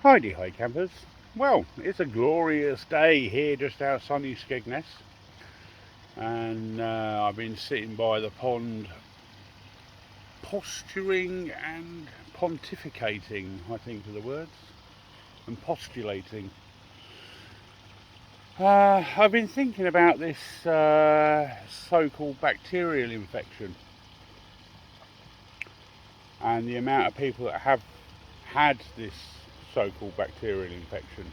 Hi campers. Well, it's a glorious day here just out sunny Skegness, and I've been sitting by the pond posturing and pontificating, I think are the words, and postulating. I've been thinking about this so-called bacterial infection and the amount of people that have had this so-called bacterial infection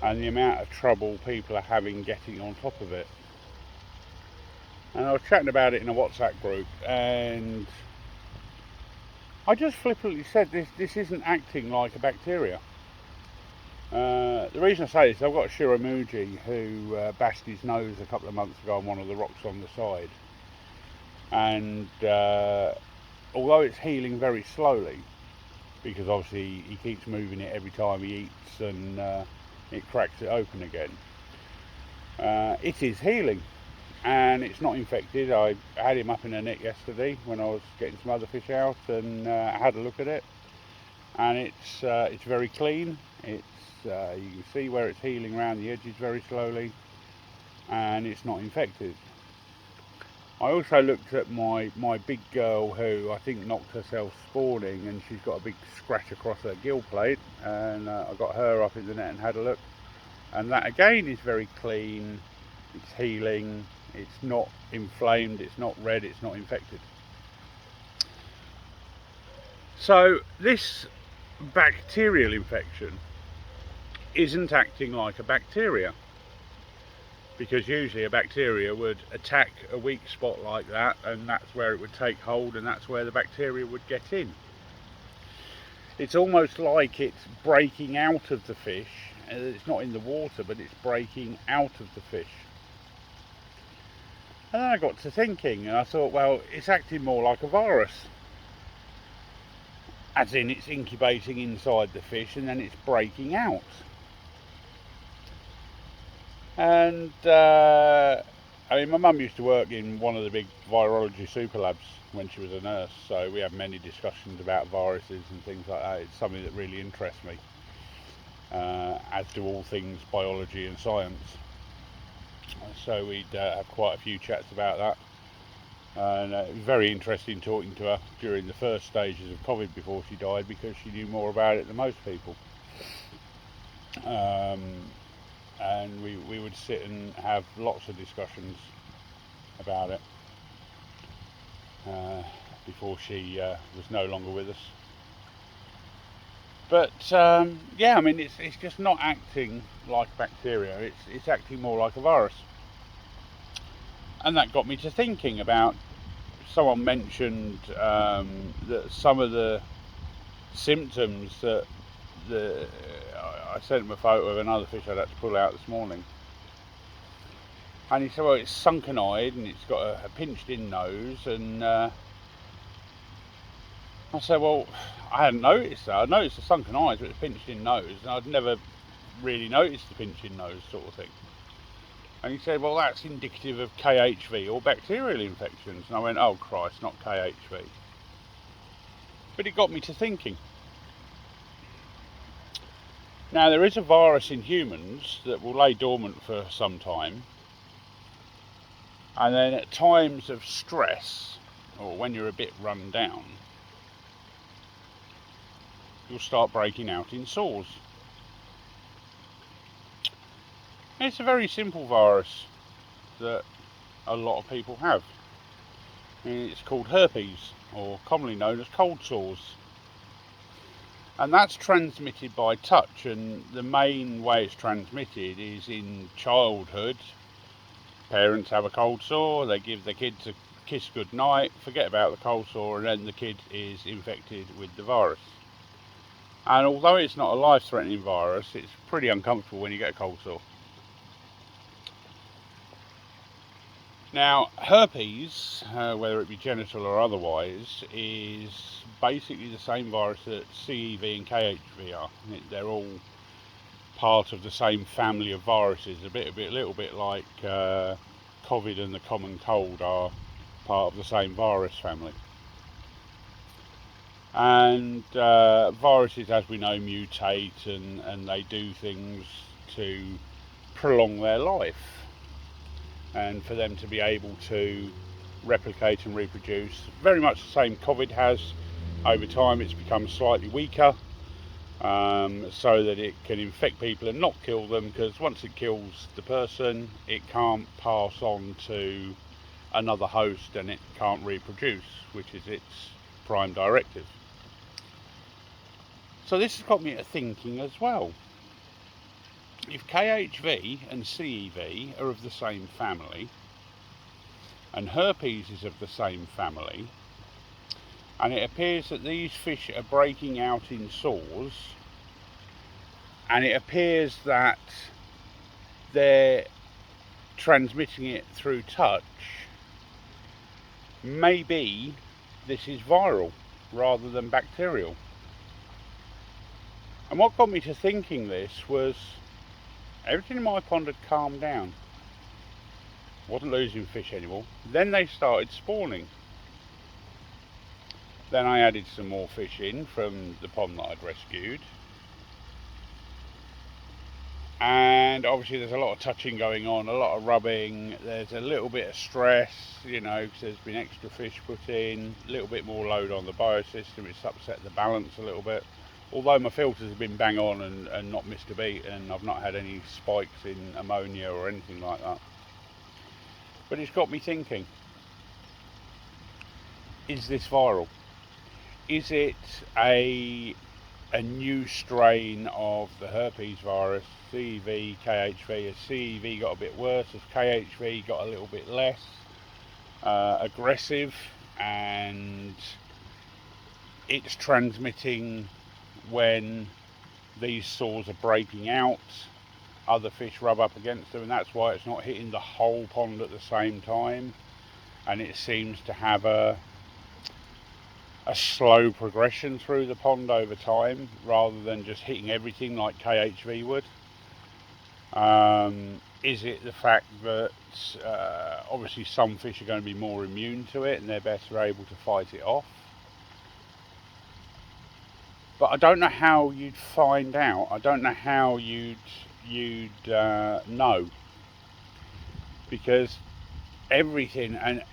and the amount of trouble people are having getting on top of it. And I was chatting about it in a WhatsApp group, and I just flippantly said this isn't acting like a bacteria. The reason I say this, I've got a Shiramugi who bashed his nose a couple of months ago on one of the rocks on the side, and although it's healing very slowly, because obviously he keeps moving it every time he eats and it cracks it open again, it is healing and it's not infected. I had him up in a net yesterday when I was getting some other fish out, and had a look at it, and it's very clean. It's you can see where it's healing around the edges very slowly, and it's not infected. I also looked at my big girl, who I think knocked herself spawning, and she's got a big scratch across her gill plate, and I got her up in the net and had a look, and that again is very clean. It's healing, it's not inflamed, it's not red, it's not infected. So this bacterial infection isn't acting like a bacteria, because usually a bacteria would attack a weak spot like that, and that's where it would take hold, and that's where the bacteria would get in. It's almost like it's breaking out of the fish. It's not in the water, but it's breaking out of the fish. And then I got to thinking, and I thought, well, it's acting more like a virus, as in it's incubating inside the fish and then it's breaking out. And I mean, my mum used to work in one of the big virology super labs when she was a nurse, so we have many discussions about viruses and things like that. It's something that really interests me, as do all things biology and science. So we'd have quite a few chats about that, and it was very interesting talking to her during the first stages of COVID before she died, because she knew more about it than most people. And we would sit and have lots of discussions about it before she was no longer with us. But yeah, I mean, it's just not acting like bacteria. It's acting more like a virus, and that got me to thinking about. Someone mentioned that some of the symptoms that I sent him a photo of another fish I'd had to pull out this morning, and he said, well, it's sunken eyed and it's got a pinched in nose, and I said, well, I hadn't noticed that. I noticed the sunken eyes, but it's pinched in nose, and I'd never really noticed the pinched in nose sort of thing. And he said, well, that's indicative of KHV or bacterial infections. And I went, oh Christ, not KHV. But it got me to thinking. Now, there is a virus in humans that will lay dormant for some time, and then at times of stress, or when you're a bit run down, you'll start breaking out in sores. It's a very simple virus that a lot of people have. It's called herpes, or commonly known as cold sores. And that's transmitted by touch, and the main way it's transmitted is in childhood. Parents have a cold sore, they give their kids a kiss goodnight, forget about the cold sore, and then the kid is infected with the virus. And although it's not a life-threatening virus, it's pretty uncomfortable when you get a cold sore. Now, herpes, whether it be genital or otherwise, is basically the same virus that CEV and KHV are. They're all part of the same family of viruses, a little bit like COVID and the common cold are part of the same virus family. And viruses, as we know, mutate and they do things to prolong their life, and for them to be able to replicate and reproduce. Very much the same COVID has. Over time it's become slightly weaker, so that it can infect people and not kill them, because once it kills the person it can't pass on to another host and it can't reproduce, which is its prime directive. So this has got me to thinking as well. If KHV and CEV are of the same family, and herpes is of the same family, and it appears that these fish are breaking out in sores, and it appears that they're transmitting it through touch, maybe this is viral rather than bacterial. And what got me to thinking this was everything in my pond had calmed down. Wasn't losing fish anymore. Then they started spawning. Then I added some more fish in from the pond that I'd rescued. And obviously there's a lot of touching going on, a lot of rubbing, there's a little bit of stress, because there's been extra fish put in, a little bit more load on the biosystem. It's upset the balance a little bit. Although my filters have been bang on and not missed a beat, and I've not had any spikes in ammonia or anything like that. But it's got me thinking, is this viral? Is it a new strain of the herpes virus, CEV, KHV? Has CEV got a bit worse? Has KHV got a little bit less aggressive, and it's transmitting when these sores are breaking out, other fish rub up against them, and that's why it's not hitting the whole pond at the same time, and it seems to have a slow progression through the pond over time rather than just hitting everything like KHV would. Is it the fact that obviously some fish are going to be more immune to it and they're better able to fight it off? But I don't know how you'd find out. I don't know how you'd know, because everything and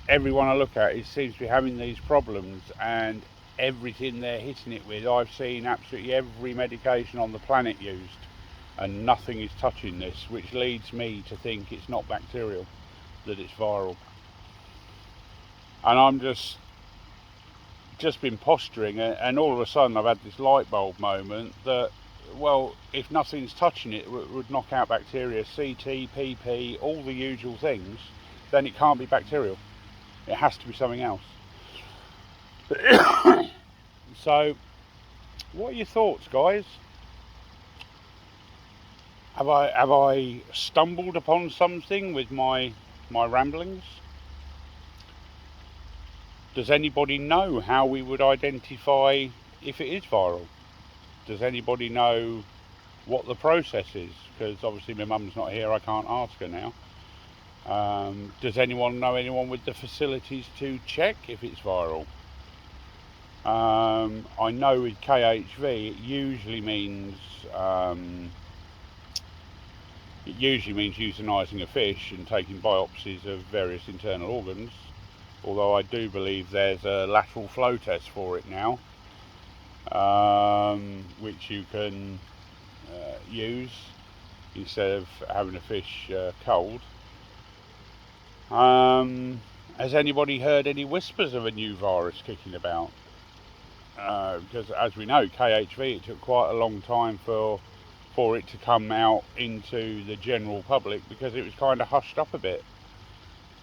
everyone I look at, it seems to be having these problems, and everything they're hitting it with, I've seen absolutely every medication on the planet used, and nothing is touching this, which leads me to think it's not bacterial, that it's viral. And I'm just been posturing, and all of a sudden I've had this light bulb moment that, well, if nothing's touching it, it would knock out bacteria, CT, PP, all the usual things, then it can't be bacterial. It has to be something else. So, what are your thoughts, guys? Have I stumbled upon something with my ramblings? Does anybody know how we would identify if it is viral? Does anybody know what the process is? Because obviously my mum's not here, I can't ask her now. Does anyone know anyone with the facilities to check if it's viral? I know with KHV it usually means euthanizing a fish and taking biopsies of various internal organs, although I do believe there's a lateral flow test for it now, which you can use instead of having a fish cold. Has anybody heard any whispers of a new virus kicking about? Because as we know, KHV, it took quite a long time for it to come out into the general public, because it was kind of hushed up a bit.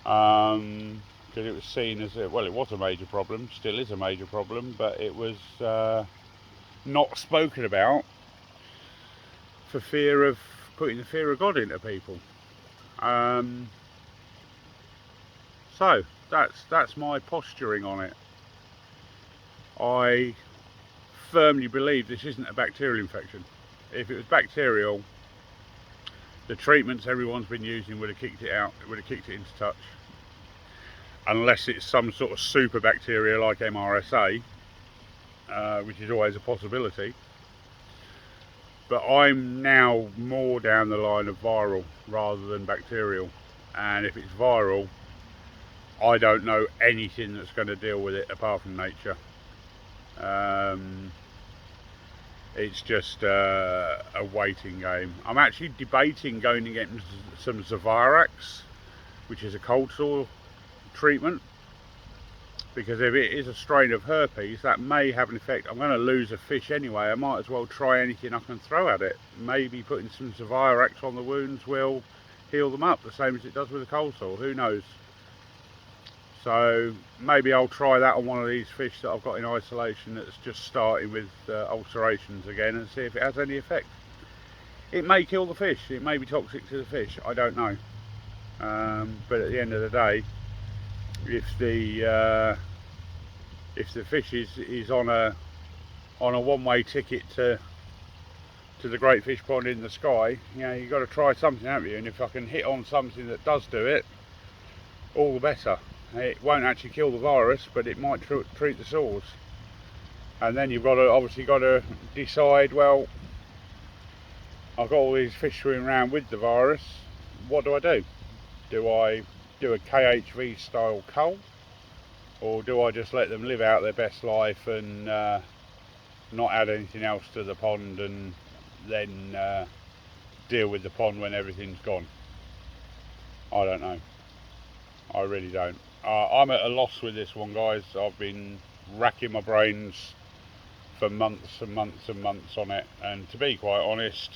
Because it was seen as it was a major problem, still is a major problem, but it was not spoken about for fear of putting the fear of God into people. So that's my posturing on it. I firmly believe this isn't a bacterial infection. If it was bacterial, the treatments everyone's been using would have kicked it out. It would have kicked it into touch. Unless it's some sort of super bacteria like MRSA, which is always a possibility. But I'm now more down the line of viral rather than bacterial. And if it's viral, I don't know anything that's going to deal with it apart from nature. It's just a waiting game. I'm actually debating going to get some Zavirax, which is a cold sore treatment, because if it is a strain of herpes, that may have an effect. I'm going to lose a fish anyway. I might as well try anything I can throw at it. Maybe putting some Zavirax on the wounds will heal them up, the same as it does with a cold sore. Who knows? So maybe I'll try that on one of these fish that I've got in isolation that's just starting with ulcerations again, and see if it has any effect. It may kill the fish, it may be toxic to the fish, I don't know. But at the end of the day, if the fish is on a one-way ticket to the great fish pond in the sky, you know, you've got to try something, haven't you? And if I can hit on something that does do it, all the better. It won't actually kill the virus, but it might treat the sores. And then you've obviously got to decide, well, I've got all these fish swimming around with the virus, what do? Do I do a KHV style cull, or do I just let them live out their best life and not add anything else to the pond, and then deal with the pond when everything's gone? I don't know. I really don't. I'm at a loss with this one, guys. I've been racking my brains for months and months and months on it, and to be quite honest,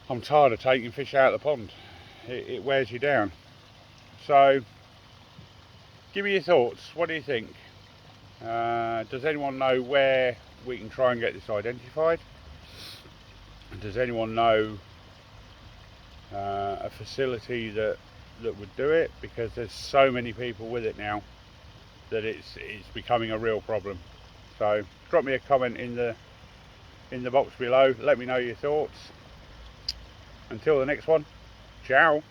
I'm tired of taking fish out of the pond. It wears you down. So give me your thoughts. What do you think? Does anyone know where we can try and get this identified? Does anyone know a facility that would do it? Because there's so many people with it now that it's becoming a real problem. So drop me a comment in the box below. Let me know your thoughts. Until the next one, ciao.